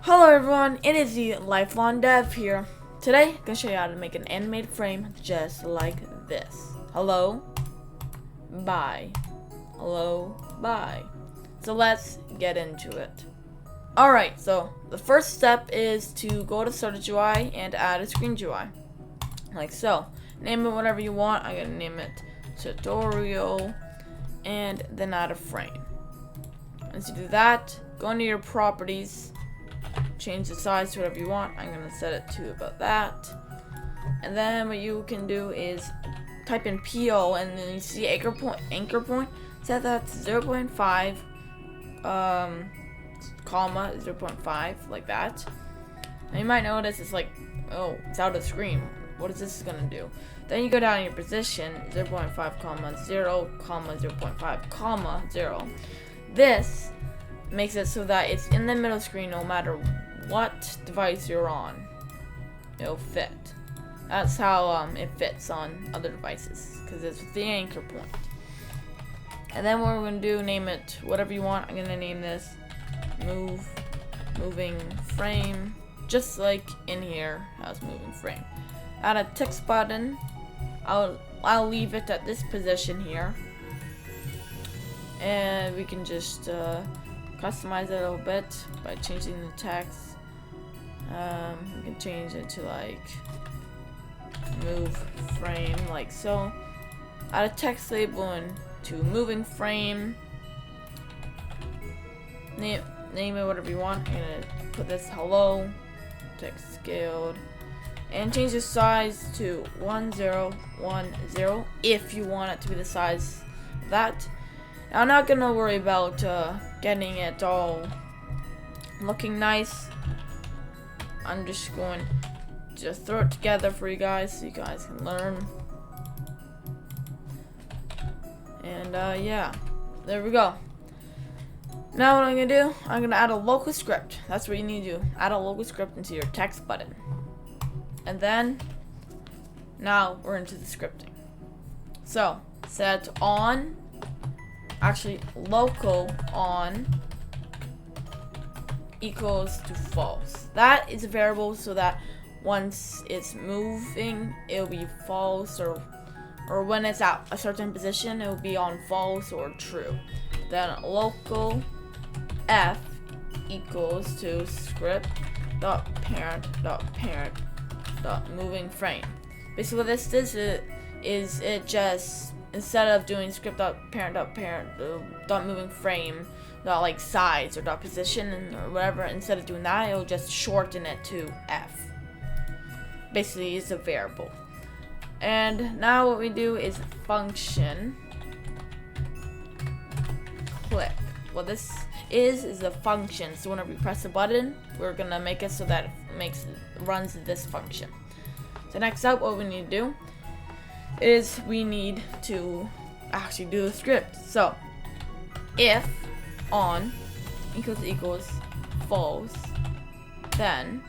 Hello everyone, it is the Lifelong Dev here. Today, I'm going to show you how to make an animated frame just like this. Hello, bye. Hello, bye. So let's get into it. Alright, so the first step is to go to Started UI and add a screen UI. Like so. Name it whatever you want. I'm going to name it tutorial and then add a frame. Once you do that, go into your properties. Change the size to whatever you want. I'm going to set it to about that. And then what you can do is type in PO and then you see anchor point. Set that to 0.5 comma 0.5 like that. And you might notice it's like, oh, it's out of the screen. What is this going to do? Then you go down in your position 0.5 comma 0 comma 0.5 comma 0. This makes it so that it's in the middle screen no matter what device you're on. It'll fit. That's how it fits on other devices because it's the anchor point. And then what we're going to do, name it whatever you want. I'm going to name this moving frame, just like in here has moving frame. Add a text button. I'll leave it at this position here, and we can just customize it a little bit by changing the text. We can change it to like move frame, like so. Add a text label into moving frame. Name it whatever you want. I'm gonna put this hello, text scaled, and change the size to 1010 if you want it to be the size of that. Now, I'm not gonna worry about getting it all looking nice. I'm just going to throw it together for you guys so you guys can learn. And yeah, there we go. Now what I'm gonna do, I'm gonna add a local script. That's what you need to do. Add a local script into your text button. And then, now we're into the scripting. So, set on, actually local on equals to false. That is a variable so that once it's moving, it'll be false, or when it's at a certain position, it'll be on false or true. Then local f equals to script.parent.moving frame. Basically what this is it just, instead of doing script.parent.moving frame dot like size or dot position or whatever, instead of doing that, it'll just shorten it to f. Basically it's a variable. And now what we do is function click. What this is a function. So whenever we press a button, we're gonna make it so that it runs this function. So next up, what we need to do is we need to actually do the script. So if on equals false, then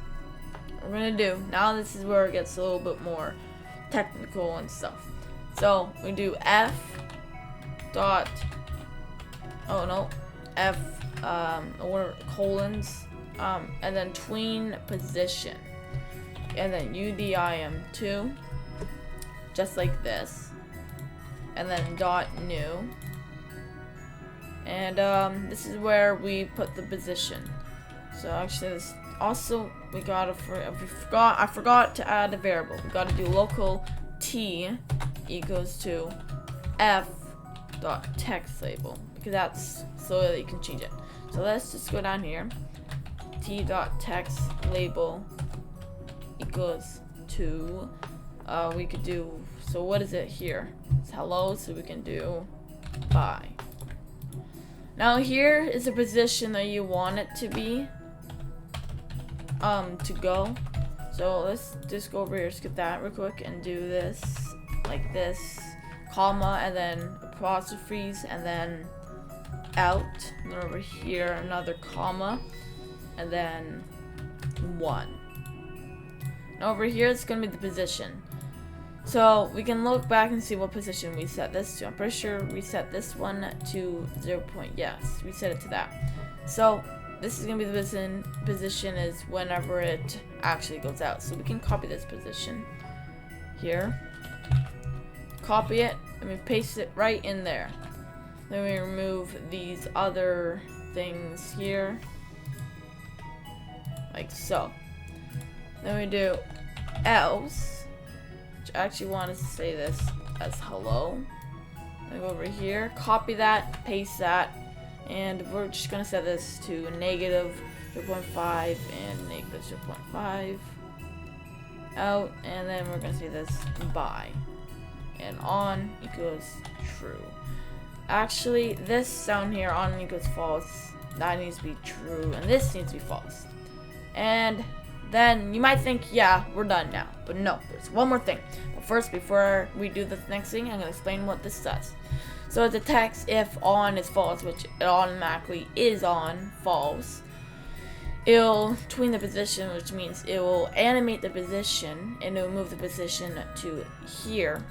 what we're gonna do, now this is where it gets a little bit more technical and stuff. So we do f or colons, and then tween position, and then udim2, just like this, and then dot new, and this is where we put the position. So actually this also I forgot to add a variable. We gotta do local t equals to f dot text label, because that's so that you can change it. So let's just go down here. T dot text label equals to we could do, so what is it here? It's hello, so we can do bye. Now here is the position that you want it to be to go. So let's just go over here, skip that real quick, and do this like this, comma, and then apostrophes, and then out, and then over here another comma, and then 1. Now over here it's gonna be the position. So we can look back and see what position we set this to. I'm pretty sure we set this one to 0. Yes, we set it to that. So this is gonna be the position is whenever it actually goes out. So we can copy this position here, copy it, and we paste it right in there. Then we remove these other things here, like so. Then we do else, which I actually want to say this as hello. Then go over here, copy that, paste that, and we're just gonna set this to negative 0.5 and negative 0.5 out, and then we're gonna say this by, and on equals true. Actually, this down here, on equals false, that needs to be true, and this needs to be false. And then you might think, yeah, we're done now. But no, there's one more thing. But first, before we do the next thing, I'm going to explain what this does. So it's a text if on is false, which it automatically is on, false. It'll tween the position, which means it will animate the position, and it'll move the position to here.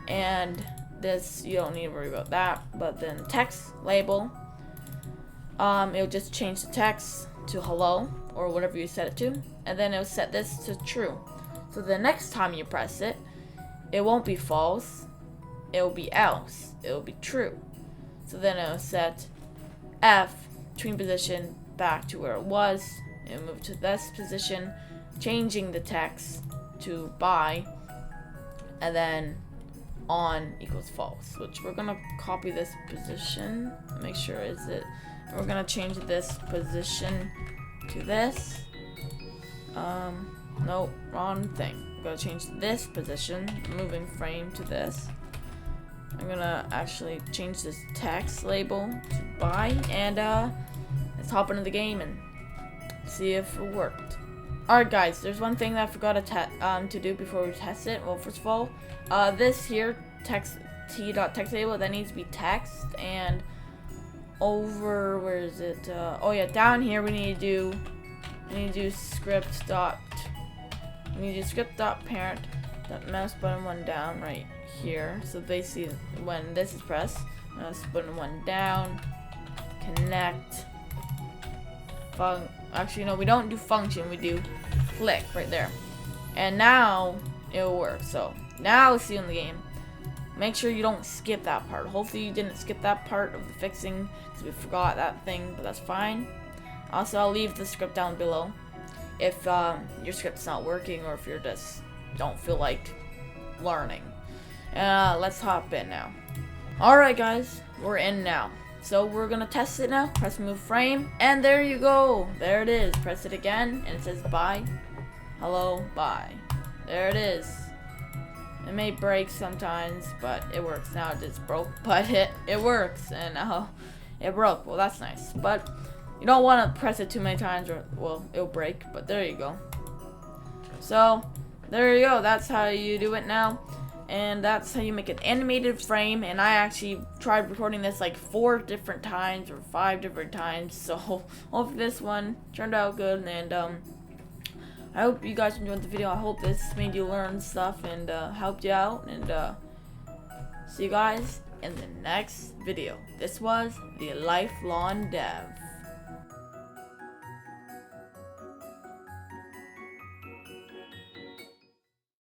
And this, you don't need to worry about that. But then text label, it'll just change the text to hello, or whatever you set it to, and then it'll set this to true. So the next time you press it, it won't be false, it'll be else, it'll be true. So then it'll set F tween position back to where it was, it'll move to this position, changing the text to by, and then on equals false, which we're gonna copy this position, make sure is it, and we're gonna change this position to this. Nope, wrong thing. I'm gonna change this position, moving frame to this. I'm gonna actually change this text label to by, and let's hop into the game and see if it worked. Alright guys, there's one thing that I forgot to do before we test it. Well, first of all, this here text t.text label, that needs to be text, and over, where is it? Oh yeah, down here we need to do script dot parent dot mouse button one down right here. So basically, when this is pressed, mouse button one down, connect. Actually, no, we don't do function. We do click right there, and now it'll work. So now let's see in the game. Make sure you don't skip that part. Hopefully you didn't skip that part of the fixing, because we forgot that thing, but that's fine. Also, I'll leave the script down below if your script's not working, or if you just don't feel like learning. Let's hop in now. Alright guys, we're in now. So we're gonna test it now. Press move frame, and there you go. There it is. Press it again, and it says bye. Hello, bye. There it is. It may break sometimes, but it works. Now it just broke, but it works, and now it broke. Well, that's nice, but you don't want to press it too many times, or well, it'll break. But there you go. So there you go. That's how you do it now, and that's how you make an animated frame. And I actually tried recording this like 4 different times or 5 different times. So hopefully this one turned out good, and I hope you guys enjoyed the video. I hope this made you learn stuff and helped you out. And see you guys in the next video. This was the Lifelong Dev.